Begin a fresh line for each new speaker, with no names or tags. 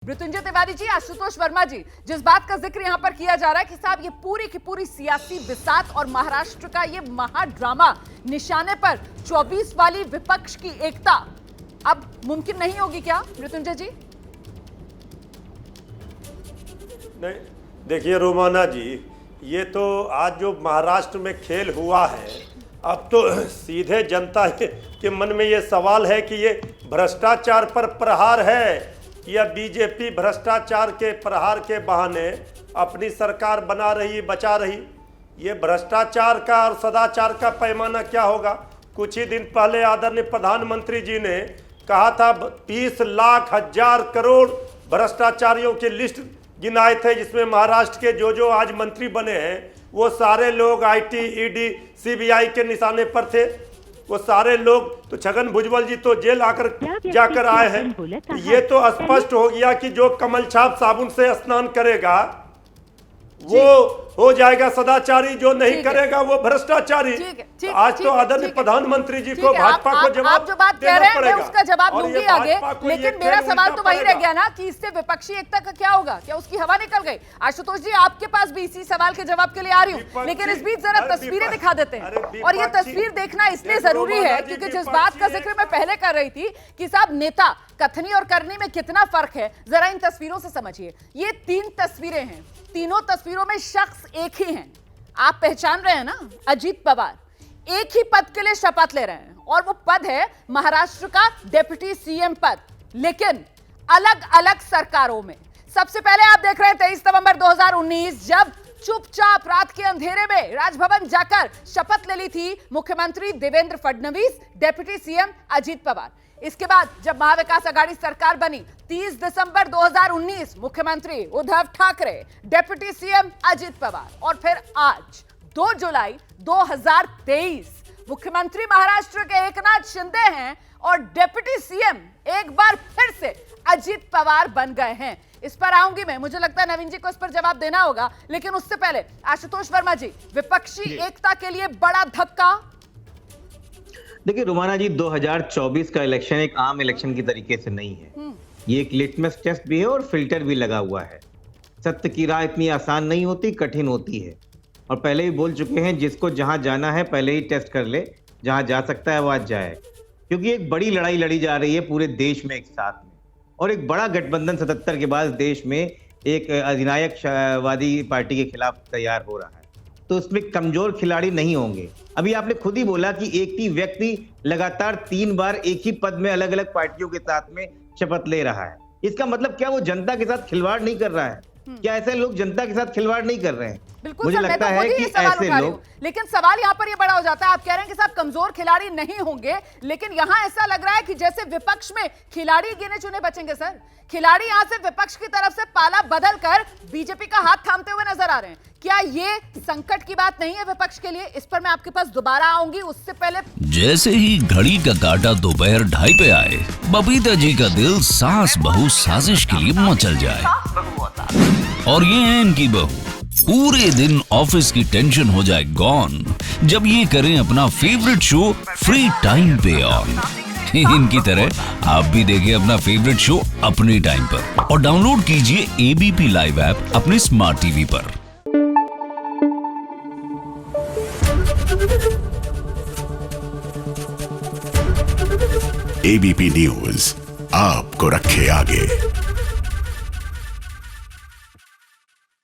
मृत्युंजय तिवारी जी, आशुतोष वर्मा जी, जिस बात का जिक्र यहां पर किया जा रहा है कि साहब ये पूरी की पूरी सियासी बिसात और महाराष्ट्र का ये महाड्रामा निशाने पर 24 वाली विपक्ष की एकता अब मुमकिन नहीं होगी क्या मृत्युंजय जी?
नहीं, देखिए रोमाना जी, ये तो आज जो महाराष्ट्र में खेल हुआ है, अब तो सीधे जनता के मन में ये सवाल है कि ये भ्रष्टाचार पर प्रहार है या बीजेपी भ्रष्टाचार के प्रहार के बहाने अपनी सरकार बना रही, बचा रही। ये भ्रष्टाचार का और सदाचार का पैमाना क्या होगा? कुछ ही दिन पहले आदरणीय प्रधानमंत्री जी ने कहा था 20 लाख हजार करोड़ भ्रष्टाचारियों की लिस्ट गिनाए थे, जिसमें महाराष्ट्र के जो आज मंत्री बने हैं वो सारे लोग आईटी, ईडी, सीबीआई के निशाने पर थे। वो सारे लोग तो छगन भुजबल जी तो जेल आकर जाकर आए हैं। ये तो स्पष्ट हो गया कि जो कमल छाप साबुन से स्नान करेगा वो हो जाएगा सदाचारी, जो नहीं करेगा वो भ्रष्टाचारी। आज तो आदरणीय प्रधानमंत्री जी को भाजपा को जवाब
आप जो बात कह रहे हैं मैं उसका जवाब दूंगी आगे, लेकिन मेरा सवाल तो वही रह गया ना कि इससे विपक्षी एकता का क्या होगा? क्या उसकी हवा निकल गई? आशुतोष जी, आपके पास भी इसी सवाल के जवाब के लिए आ रही हूँ, लेकिन इस बीच जरा तस्वीरें दिखा देते हैं। और ये तस्वीर देखना इसलिए जरूरी है क्योंकि जिस बात का जिक्र मैं पहले कर रही थी कि साहब नेता कथनी और करनी में कितना फर्क है, जरा इन तस्वीरों से समझिए। ये 3 तस्वीरें हैं, तीनों तस्वीरों में शख्स एक ही हैं। आप पहचान रहे हैं ना, अजीत पवार एक ही पद के लिए शपथ ले रहे हैं और वो पद है महाराष्ट्र का डिप्टी सीएम पद, लेकिन अलग अलग सरकारों में। सबसे पहले आप देख रहे हैं 23 नवंबर 2019, जब चुपचाप रात के अंधेरे में राजभवन जाकर शपथ ले ली थी मुख्यमंत्री देवेंद्र फडणवीस, डिप्टी सीएम अजीत पवार। इसके बाद जब महाविकास आघाड़ी सरकार बनी 30 दिसंबर 2019, मुख्यमंत्री उद्धव ठाकरे, डिप्टी सीएम अजीत पवार, और फिर आज 2 जुलाई 2023 मुख्यमंत्री महाराष्ट्र के एकनाथ शिंदे हैं और डिप्टी सीएम एक बार फिर से अजीत पवार बन गए हैं। इस पर आऊंगी मैं, मुझे लगता है नवीन जी को इस पर जवाब देना होगा, लेकिन उससे पहले आशुतोष वर्मा जी, विपक्षी एकता के लिए बड़ा धक्का।
देखिए रोमाना जी, 2024 का इलेक्शन एक आम इलेक्शन की तरीके से नहीं है। ये एक लिटमस टेस्ट भी है और फिल्टर भी लगा हुआ है। सत्य की राह इतनी आसान नहीं होती, कठिन होती है। और पहले भी बोल चुके हैं, जिसको जहां जाना है पहले ही टेस्ट कर ले, जहां जा सकता है वो आज जाए, क्योंकि एक बड़ी लड़ाई लड़ी जा रही है पूरे देश में एक साथ में। और एक बड़ा गठबंधन 77 के बाद देश में एक अधिनायकवादी पार्टी के खिलाफ तैयार हो रहा है, तो उसमें कमजोर खिलाड़ी नहीं होंगे। अभी आपने खुद ही बोला कि एक ही व्यक्ति लगातार 3 बार एक ही पद में अलग अलग पार्टियों के साथ में शपथ ले रहा है। इसका मतलब क्या वो जनता के साथ खिलवाड़ नहीं कर रहा है? क्या ऐसे लोग जनता के साथ खिलवाड़ नहीं कर रहे हैं?
बिल्कुल
मुझे लगता है कि ऐसे लोग,
लेकिन सवाल यहाँ पर ये बड़ा हो जाता है। आप कह रहे हैं कि साहब कमजोर खिलाड़ी नहीं होंगे, लेकिन यहाँ ऐसा लग रहा है कि जैसे विपक्ष में खिलाड़ी गिने चुने बचेंगे। सर, खिलाड़ी यहाँ से विपक्ष की तरफ से पाला बदल कर बीजेपी का हाथ थामते हुए नजर आ रहे हैं। क्या ये संकट की बात नहीं है विपक्ष के लिए? इस पर मैं आपके पास दोबारा आऊंगी, उससे पहले
जैसे ही घड़ी का काटा दोपहर 2:30 पे आए, बबीता जी का दिल सास बहू साजिश के लिए मचल जाए। और ये है इनकी बहू, पूरे दिन ऑफिस की टेंशन हो जाए गॉन जब ये करें अपना फेवरेट शो फ्री टाइम पे ऑन। इनकी तरह आप भी देखिए अपना फेवरेट शो अपने टाइम पर और डाउनलोड कीजिए एबीपी लाइव ऐप अपने स्मार्ट टीवी पर।
एबीपी न्यूज आपको रखे आगे।